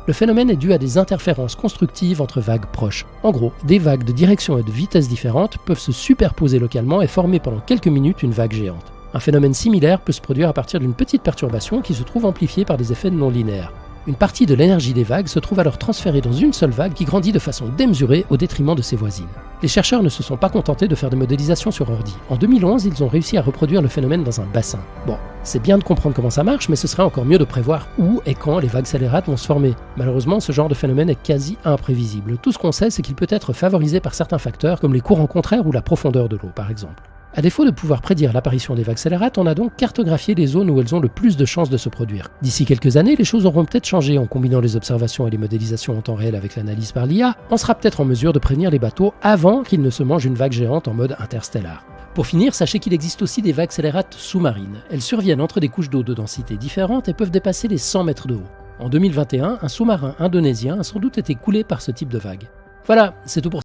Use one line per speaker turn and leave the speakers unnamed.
Le phénomène est dû à des interférences constructives entre vagues proches. En gros, des vagues de direction et de vitesse différentes peuvent se superposer localement et former pendant quelques minutes une vague géante. Un phénomène similaire peut se produire à partir d'une petite perturbation qui se trouve amplifiée par des effets non linéaires. Une partie de l'énergie des vagues se trouve alors transférée dans une seule vague qui grandit de façon démesurée au détriment de ses voisines. Les chercheurs ne se sont pas contentés de faire des modélisations sur ordi. En 2011, ils ont réussi à reproduire le phénomène dans un bassin. Bon, c'est bien de comprendre comment ça marche, mais ce serait encore mieux de prévoir où et quand les vagues scélérates vont se former. Malheureusement, ce genre de phénomène est quasi imprévisible. Tout ce qu'on sait, c'est qu'il peut être favorisé par certains facteurs, comme les courants contraires ou la profondeur de l'eau, par exemple. À défaut de pouvoir prédire l'apparition des vagues scélérates, on a donc cartographié les zones où elles ont le plus de chances de se produire. D'ici quelques années, les choses auront peut-être changé en combinant les observations et les modélisations en temps réel avec l'analyse par l'IA. On sera peut-être en mesure de prévenir les bateaux avant qu'ils ne se mangent une vague géante en mode interstellaire. Pour finir, sachez qu'il existe aussi des vagues scélérates sous-marines. Elles surviennent entre des couches d'eau de densité différentes et peuvent dépasser les 100 mètres de haut. En 2021, un sous-marin indonésien a sans doute été coulé par ce type de vague. Voilà, c'est tout pour